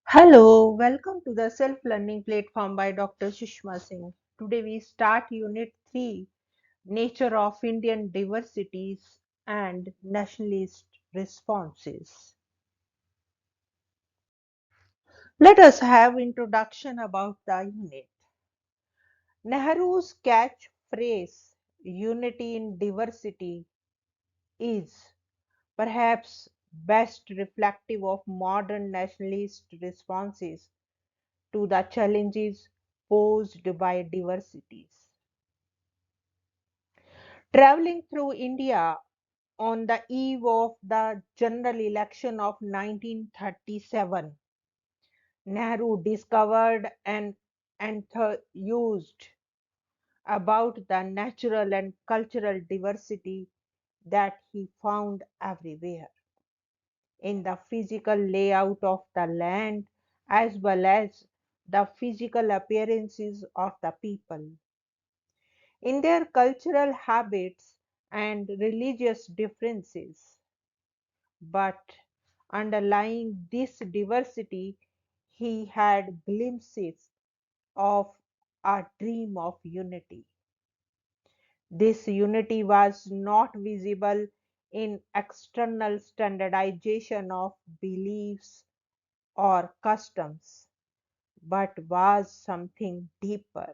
Hello, welcome to the Self Learning Platform by Dr. Sushma Singh. Today we start Unit 3, Nature of Indian Diversities and Nationalist Responses. Let us have introduction about the unit. Nehru's catchphrase, Unity in Diversity, is perhaps best reflective of modern nationalist responses to the challenges posed by diversities. Traveling through India on the eve of the general election of 1937, Nehru discovered and enthused about the natural and cultural diversity that he found everywhere in the physical layout of the land as well as the physical appearances of the people, in their cultural habits and religious differences. But underlying this diversity, he had glimpses of a dream of unity. This unity was not visible in external standardization of beliefs or customs, but was something deeper.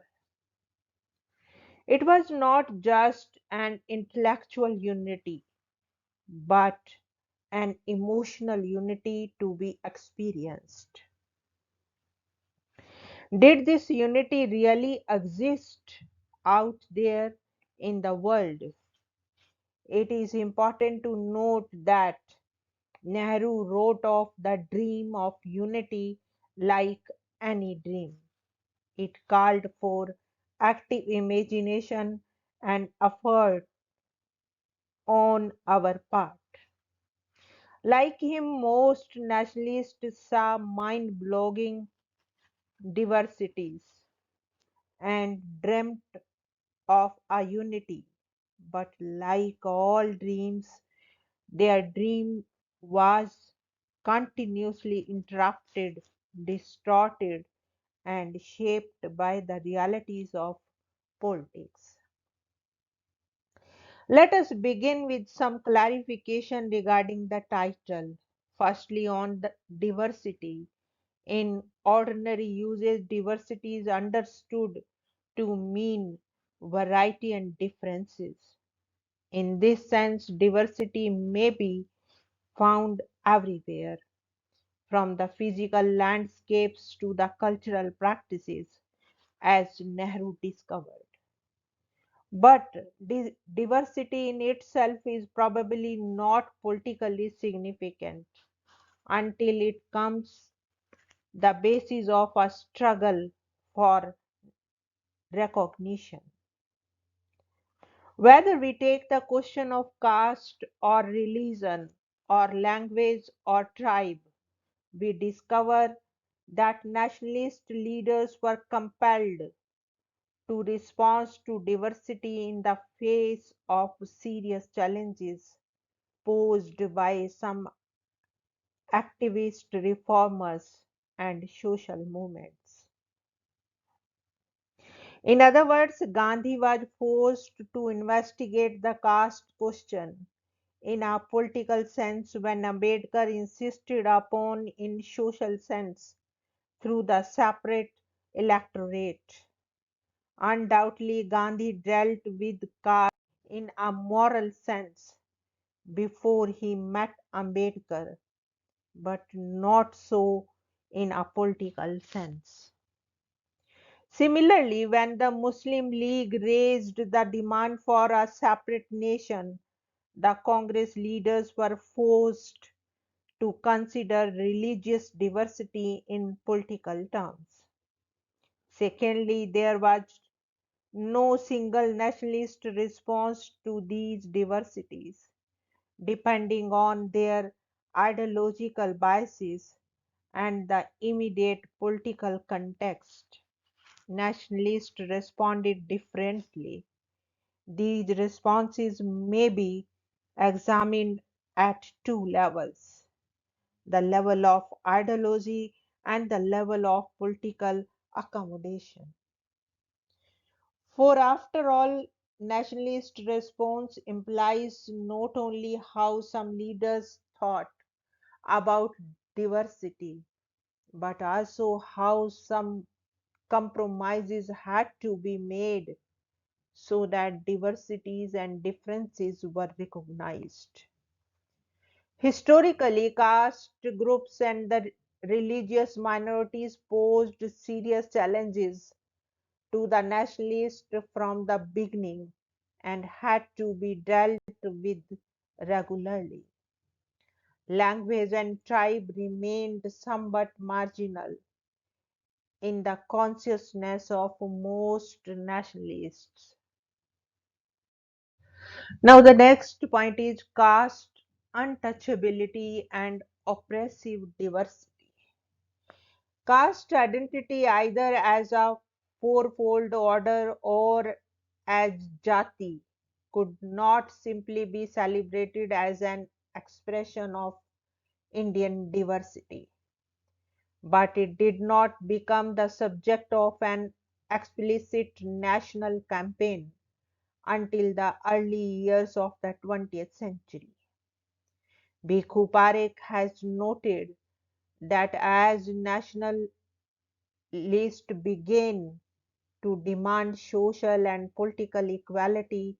It was not just an intellectual unity, but an emotional unity to be experienced. Did this unity really exist out there in the world? It is important to note that Nehru wrote of the dream of unity like any dream. It called for active imagination and effort on our part. Like him, most nationalists saw mind blogging diversities and dreamt of a unity. But like all dreams, their dream was continuously interrupted, distorted, and shaped by the realities of politics. Let us begin with some clarification regarding the title. Firstly, on the diversity. In ordinary usage, diversity is understood to mean variety and differences. In this sense, diversity may be found everywhere, from the physical landscapes to the cultural practices, as Nehru discovered. But diversity in itself is probably not politically significant until it comes the basis of a struggle for recognition. Whether we take the question of caste or religion or language or tribe, we discover that nationalist leaders were compelled to respond to diversity in the face of serious challenges posed by some activist reformers and social movements. In other words, Gandhi was forced to investigate the caste question in a political sense when Ambedkar insisted upon in social sense through the separate electorate. Undoubtedly, Gandhi dealt with caste in a moral sense before he met Ambedkar, but not so in a political sense. Similarly, when the Muslim League raised the demand for a separate nation, the Congress leaders were forced to consider religious diversity in political terms. Secondly, there was no single nationalist response to these diversities, depending on their ideological biases and the immediate political context. Nationalists responded differently. These responses may be examined at two levels: the level of ideology and the level of political accommodation. For after all, nationalist response implies not only how some leaders thought about diversity, but also how some compromises had to be made so that diversities and differences were recognized. Historically, caste groups and the religious minorities posed serious challenges to the nationalists from the beginning and had to be dealt with regularly. Language and tribe remained somewhat marginal in the consciousness of most nationalists. Now, the next point is caste untouchability and oppressive diversity. Caste identity, either as a fourfold order or as jati, could not simply be celebrated as an expression of Indian diversity, but it did not become the subject of an explicit national campaign until the early years of the 20th century. Bhikhu Parekh has noted that as nationalists began to demand social and political equality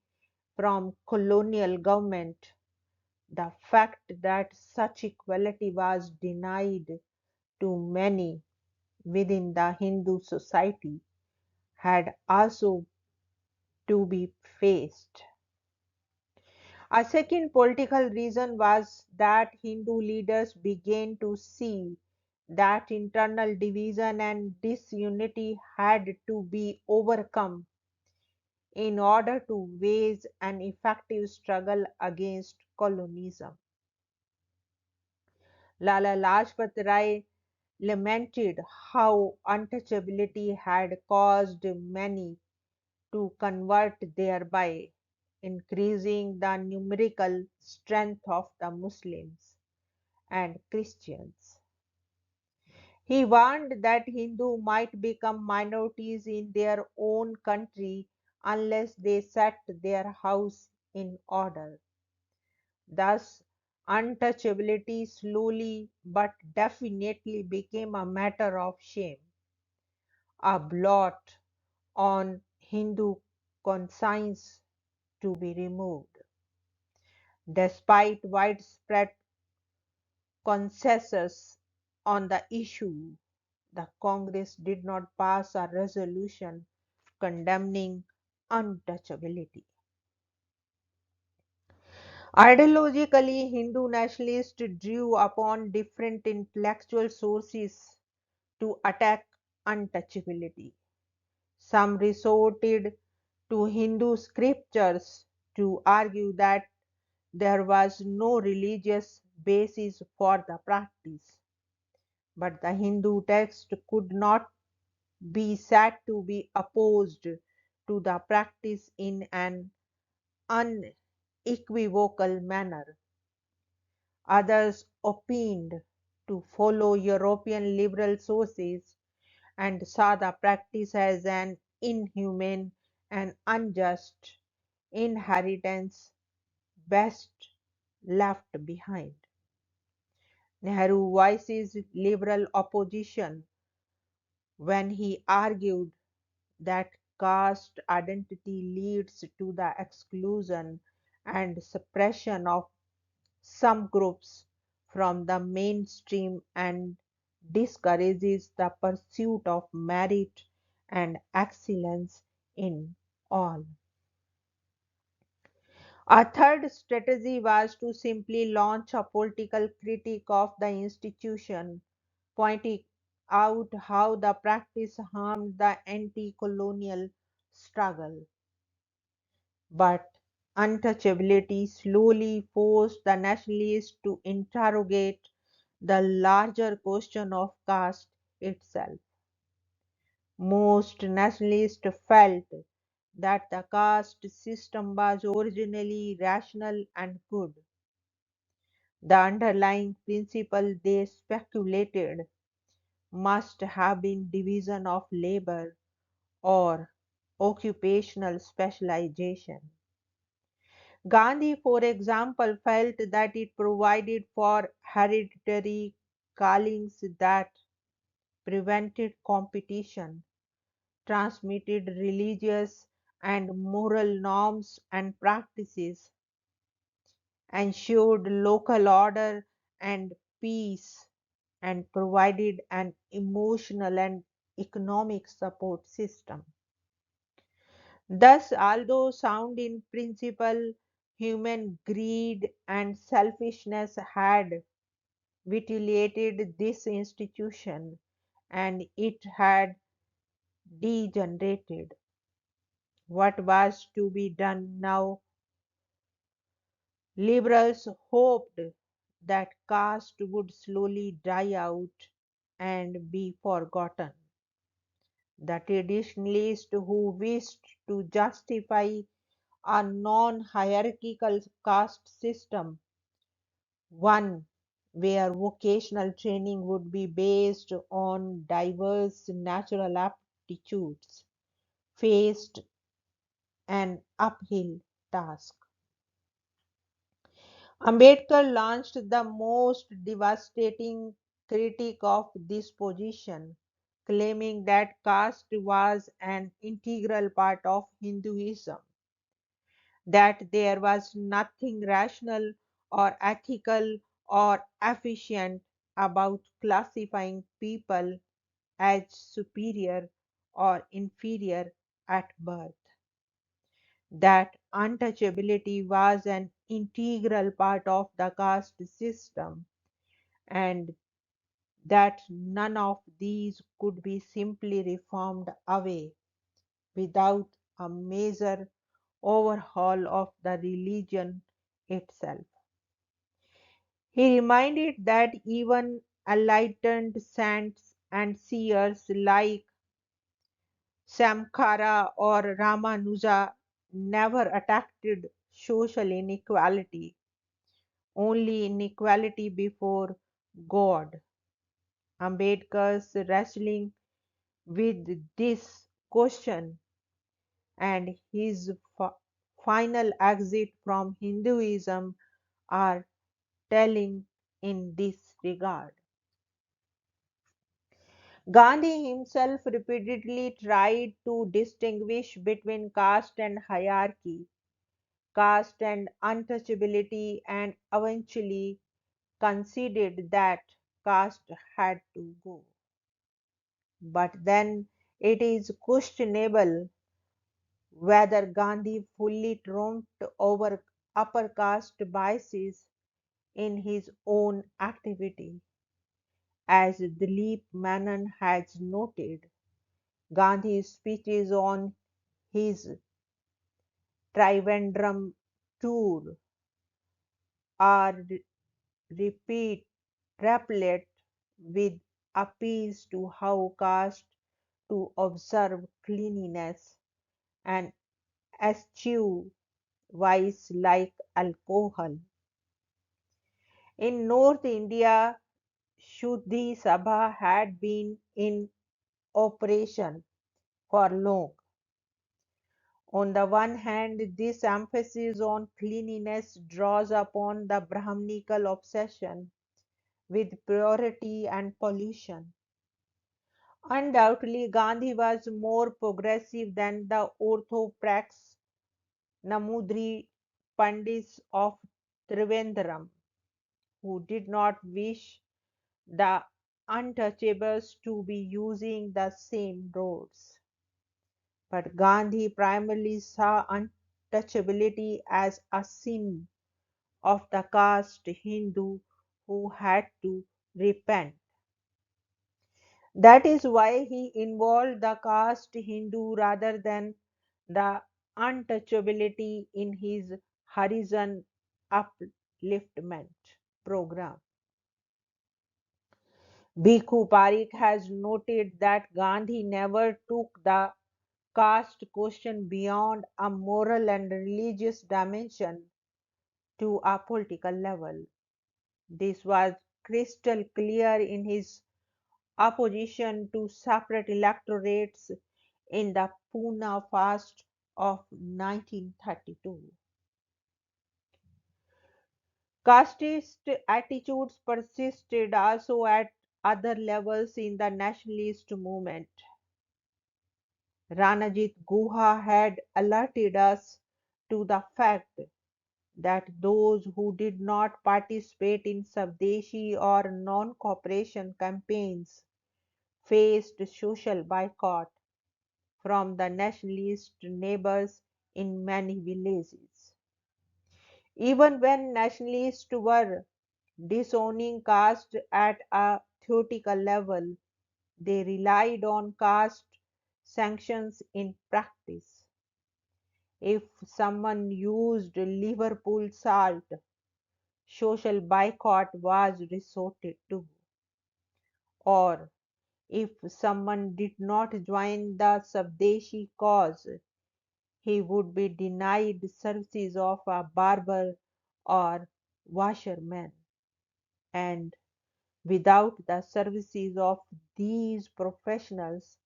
from colonial government, the fact that such equality was denied to many within the Hindu society had also to be faced. A second political reason was that Hindu leaders began to see that internal division and disunity had to be overcome in order to wage an effective struggle against colonialism. Lala Lajpat Rai lamented how untouchability had caused many to convert, thereby increasing the numerical strength of the Muslims and Christians. He warned that Hindus might become minorities in their own country unless they set their house in order. Thus, untouchability slowly but definitely became a matter of shame, a blot on Hindu conscience to be removed. Despite widespread consensus on the issue, the Congress did not pass a resolution condemning untouchability. Ideologically, Hindu nationalists drew upon different intellectual sources to attack untouchability. Some resorted to Hindu scriptures to argue that there was no religious basis for the practice, but the Hindu text could not be said to be opposed to the practice in an unequivocal manner. Others opined to follow European liberal sources and saw the practice as an inhumane and unjust inheritance best left behind. Nehru voices liberal opposition when he argued that caste identity leads to the exclusion and suppression of some groups from the mainstream and discourages the pursuit of merit and excellence in all. A third strategy was to simply launch a political critique of the institution, pointing out how the practice harmed the anti colonial struggle. But untouchability slowly forced the nationalists to interrogate the larger question of caste itself. Most nationalists felt that the caste system was originally rational and good. The underlying principle they speculated must have been division of labor or occupational specialization. Gandhi, for example, felt that it provided for hereditary callings that prevented competition, transmitted religious and moral norms and practices, ensured local order and peace, and provided an emotional and economic support system. Thus, although sound in principle, human greed and selfishness had vitiated this institution and it had degenerated. What was to be done now? Liberals hoped that caste would slowly die out and be forgotten. The traditionalists who wished to justify a non hierarchical caste system, one where vocational training would be based on diverse natural aptitudes, faced an uphill task. Ambedkar launched the most devastating critique of this position, claiming that caste was an integral part of Hinduism, that there was nothing rational or ethical or efficient about classifying people as superior or inferior at birth, that untouchability was an integral part of the caste system, and that none of these could be simply reformed away without a major overhaul of the religion itself. He reminded that even enlightened saints and seers like Samkara or Ramanuja never attacked social inequality, only inequality before God. Ambedkar's wrestling with this question and his final exit from Hinduism are telling in this regard. Gandhi himself repeatedly tried to distinguish between caste and hierarchy, caste and untouchability, and eventually conceded that caste had to go. But then it is questionable whether Gandhi fully trumped over upper caste biases in his own activity. As Dilip Menon has noted, Gandhi's speeches on his Trivandrum tour are repeat replete with appeals to how caste to observe cleanliness and eschew vice like alcohol. In North India, Shuddhi Sabha had been in operation for long. On the one hand, this emphasis on cleanliness draws upon the Brahminical obsession with purity and pollution. Undoubtedly, Gandhi was more progressive than the orthoprax Namudri Pandits of Trivandrum, who did not wish the untouchables to be using the same roads. But Gandhi primarily saw untouchability as a sin of the caste Hindu who had to repent. That is why he involved the caste Hindu rather than the untouchability in his Harijan upliftment program. Bhikhu Parikh has noted that Gandhi never took the caste question beyond a moral and religious dimension to a political level. This was crystal clear in his opposition to separate electorates in the Pune Fast of 1932. Casteist attitudes persisted also at other levels in the nationalist movement. Ranajit Guha had alerted us to the fact that those who did not participate in Swadeshi or non-cooperation campaigns faced social boycott from the nationalist neighbors in many villages. Even when nationalists were disowning caste at a theoretical level, they relied on caste sanctions in practice. If someone used Liverpool salt, social boycott was resorted to. Or if someone did not join the Swadeshi cause, he would be denied services of a barber or washerman. And without the services of these professionals,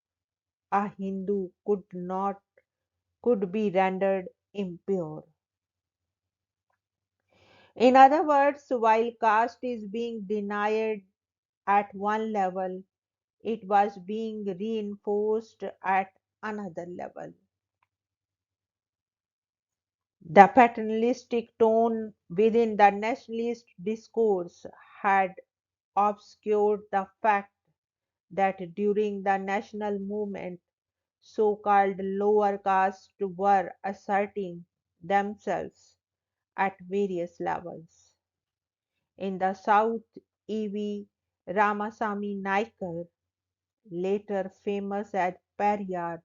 a Hindu could be rendered impure. In other words, while caste is being denied at one level, it was being reinforced at another level. The paternalistic tone within the nationalist discourse had obscured the fact that during the national movement, so-called lower castes were asserting themselves at various levels. In the South, E.V. Ramasamy Naikar, later famous as Periyar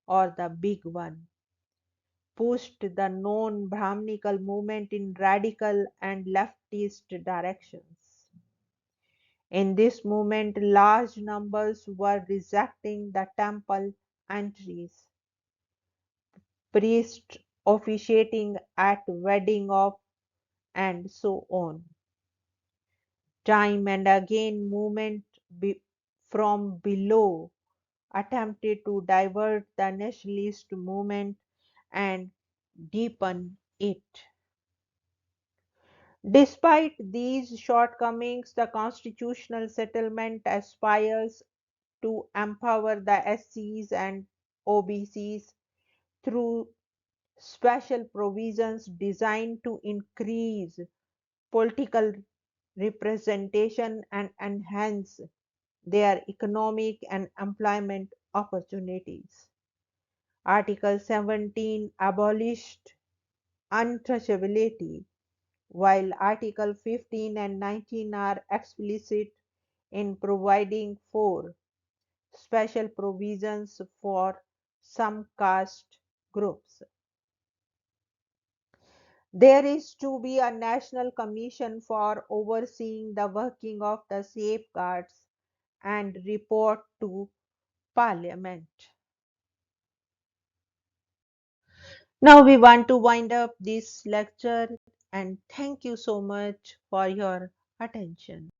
or the Big One, pushed the non-Brahminical movement in radical and leftist directions. In this movement, large numbers were rejecting the temple entries, priests officiating at wedding of and so on. Time and again movement from below attempted to divert the nationalist movement and deepen it. Despite these shortcomings, the constitutional settlement aspires to empower the SCs and OBCs through special provisions designed to increase political representation and enhance their economic and employment opportunities. Article 17 abolished untouchability, while Article 15 and 19 are explicit in providing for special provisions for some caste groups. There is to be a national commission for overseeing the working of the safeguards and report to Parliament. Now we want to wind up this lecture and thank you so much for your attention.